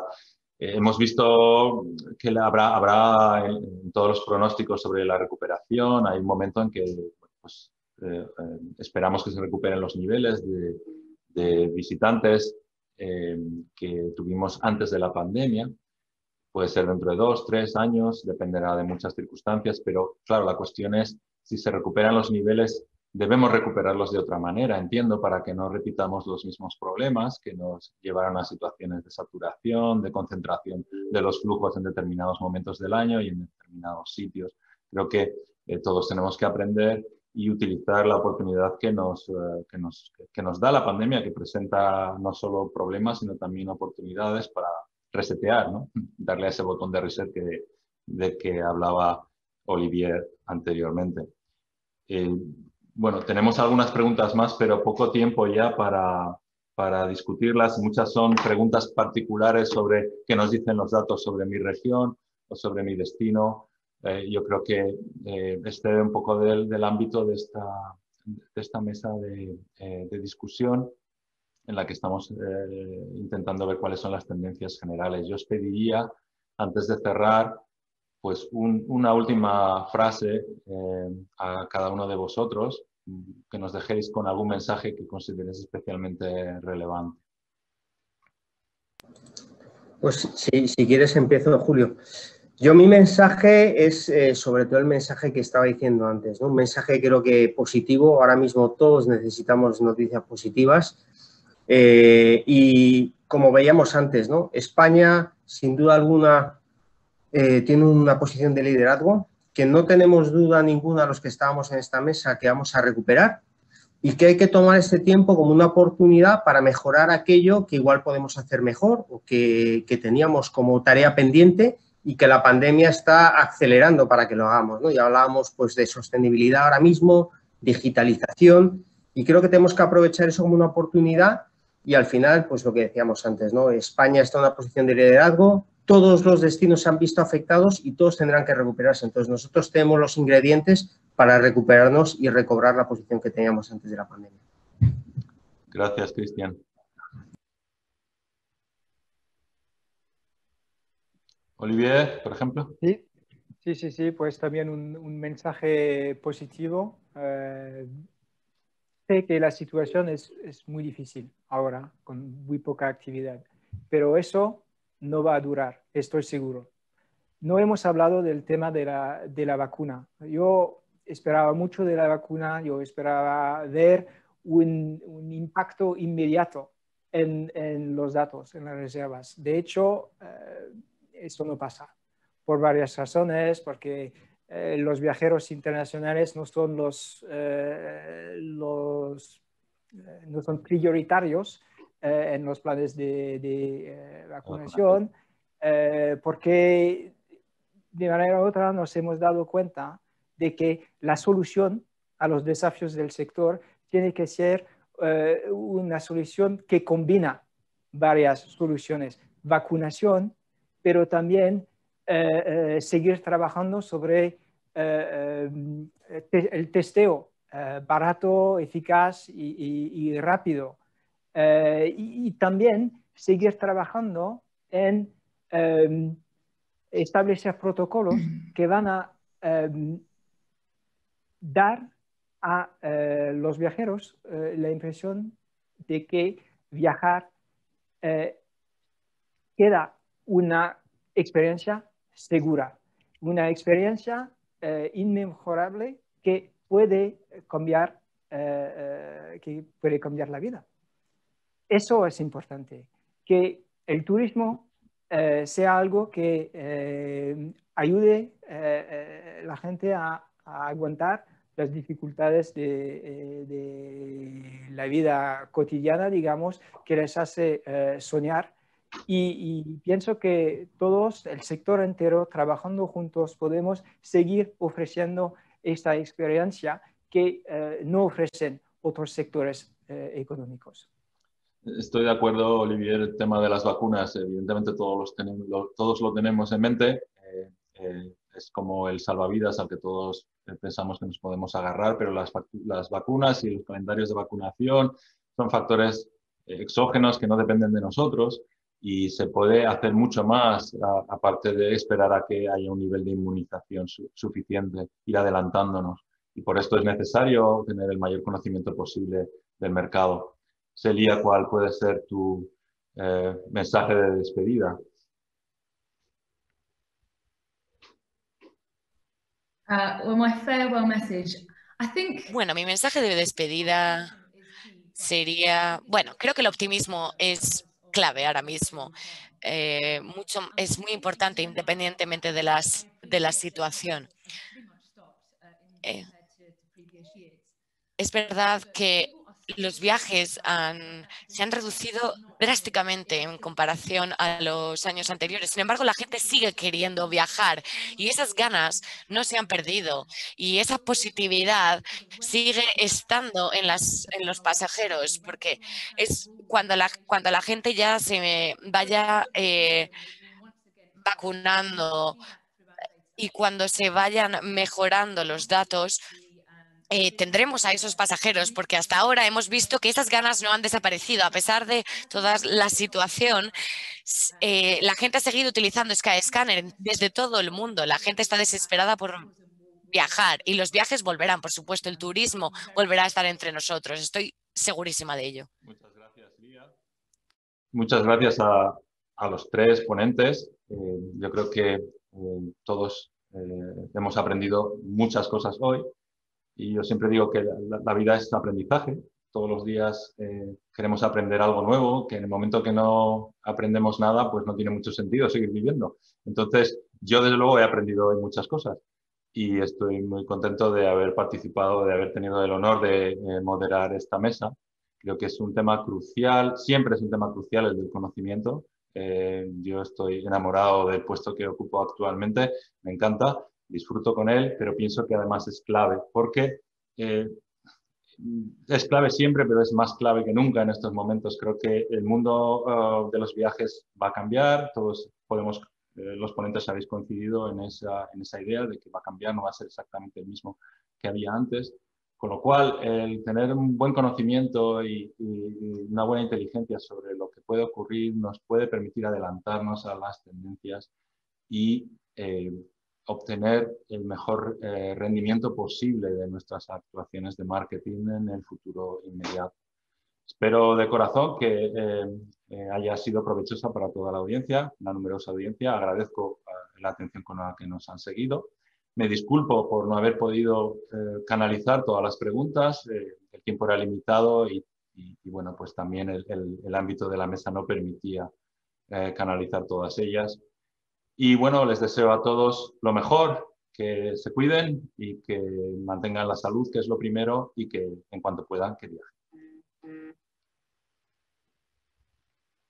Hemos visto que habrá en todos los pronósticos sobre la recuperación, hay un momento en que pues, esperamos que se recuperen los niveles de visitantes que tuvimos antes de la pandemia. Puede ser dentro de 2, 3 años, dependerá de muchas circunstancias, pero claro, la cuestión es si se recuperan los niveles, debemos recuperarlos de otra manera, entiendo, para que no repitamos los mismos problemas que nos llevaron a situaciones de saturación, de concentración de los flujos en determinados momentos del año y en determinados sitios. Creo que todos tenemos que aprender y utilizar la oportunidad que nos da la pandemia, que presenta no solo problemas, sino también oportunidades para resetear, ¿no?, darle a ese botón de reset de que hablaba Olivier anteriormente. Bueno, tenemos algunas preguntas más, pero poco tiempo ya para discutirlas. Muchas son preguntas particulares sobre qué nos dicen los datos sobre mi región o sobre mi destino. Yo creo que excede un poco del ámbito de esta mesa de discusión, en la que estamos intentando ver cuáles son las tendencias generales. Yo os pediría, antes de cerrar, pues una última frase a cada uno de vosotros, que nos dejéis con algún mensaje que consideréis especialmente relevante. Pues si quieres empiezo, Julio. Yo mi mensaje es sobre todo el mensaje que estaba diciendo antes, ¿no? Un mensaje creo que positivo. Ahora mismo todos necesitamos noticias positivas. Y como veíamos antes, ¿no?, España, sin duda alguna, tiene una posición de liderazgo que no tenemos duda ninguna los que estábamos en esta mesa que vamos a recuperar y que hay que tomar este tiempo como una oportunidad para mejorar aquello que igual podemos hacer mejor o que teníamos como tarea pendiente y que la pandemia está acelerando para que lo hagamos, ¿no? Ya hablábamos pues de sostenibilidad ahora mismo, digitalización, y creo que tenemos que aprovechar eso como una oportunidad. Y al final, pues lo que decíamos antes, ¿no? España está en una posición de liderazgo, todos los destinos se han visto afectados y todos tendrán que recuperarse. Entonces, nosotros tenemos los ingredientes para recuperarnos y recobrar la posición que teníamos antes de la pandemia. Gracias, Cristian. Olivier, por ejemplo. Sí, pues también un mensaje positivo. Sé que la situación es muy difícil ahora, con muy poca actividad, pero eso no va a durar, estoy seguro. No hemos hablado del tema de la vacuna. Yo esperaba mucho de la vacuna, yo esperaba ver un impacto inmediato en los datos, en las reservas. De hecho, esto no pasa por varias razones, porque los viajeros internacionales no son no son prioritarios en los planes de vacunación, porque de manera u otra nos hemos dado cuenta de que la solución a los desafíos del sector tiene que ser una solución que combina varias soluciones, vacunación, pero también seguir trabajando sobre el testeo barato, eficaz y rápido. Y también seguir trabajando en establecer protocolos que van a dar a los viajeros la impresión de que viajar queda una experiencia segura, una experiencia inmejorable que puede cambiar la vida. Eso es importante, que el turismo sea algo que ayude a la gente a aguantar las dificultades de la vida cotidiana, digamos, que les hace soñar. Y pienso que todos, el sector entero, trabajando juntos, podemos seguir ofreciendo esta experiencia que no ofrecen otros sectores económicos. Estoy de acuerdo, Olivier, el tema de las vacunas, evidentemente todos lo tenemos en mente. es como el salvavidas al que todos pensamos que nos podemos agarrar, pero las vacunas y los calendarios de vacunación son factores exógenos que no dependen de nosotros y se puede hacer mucho más aparte de esperar a que haya un nivel de inmunización suficiente, ir adelantándonos. Y por esto es necesario tener el mayor conocimiento posible del mercado. Celia, ¿cuál puede ser tu mensaje de despedida? Well, my farewell message, I think... Bueno, mi mensaje de despedida sería, bueno, creo que el optimismo es clave ahora mismo. Es muy importante independientemente de la situación. Es verdad que los viajes se han reducido drásticamente en comparación a los años anteriores. Sin embargo, la gente sigue queriendo viajar y esas ganas no se han perdido y esa positividad sigue estando en los pasajeros, porque es cuando la gente ya se vaya vacunando y cuando se vayan mejorando los datos, tendremos a esos pasajeros, porque hasta ahora hemos visto que esas ganas no han desaparecido. A pesar de toda la situación, la gente ha seguido utilizando Skyscanner desde todo el mundo. La gente está desesperada por viajar y los viajes volverán, por supuesto, el turismo volverá a estar entre nosotros. Estoy segurísima de ello. Muchas gracias, Lía. Muchas gracias a los tres ponentes. Yo creo que todos hemos aprendido muchas cosas hoy. Y yo siempre digo que la vida es aprendizaje. Todos los días queremos aprender algo nuevo, que en el momento que no aprendemos nada, pues no tiene mucho sentido seguir viviendo. Entonces, yo desde luego he aprendido hoy muchas cosas y estoy muy contento de haber participado, de haber tenido el honor de moderar esta mesa. Creo que es un tema crucial, siempre es un tema crucial el del conocimiento. Yo estoy enamorado del puesto que ocupo actualmente, me encanta. Disfruto con él, pero pienso que además es clave, porque es clave siempre, pero es más clave que nunca en estos momentos. Creo que el mundo de los viajes va a cambiar, todos podemos, los ponentes habéis coincidido en esa idea de que va a cambiar, no va a ser exactamente el mismo que había antes, con lo cual el tener un buen conocimiento y una buena inteligencia sobre lo que puede ocurrir nos puede permitir adelantarnos a las tendencias y obtener el mejor rendimiento posible de nuestras actuaciones de marketing en el futuro inmediato. Espero de corazón que haya sido provechosa para toda la audiencia, una numerosa audiencia. Agradezco la atención con la que nos han seguido. Me disculpo por no haber podido canalizar todas las preguntas. El tiempo era limitado y bueno, pues también el ámbito de la mesa no permitía canalizar todas ellas. Y bueno, les deseo a todos lo mejor, que se cuiden y que mantengan la salud, que es lo primero, y que en cuanto puedan, que viajen.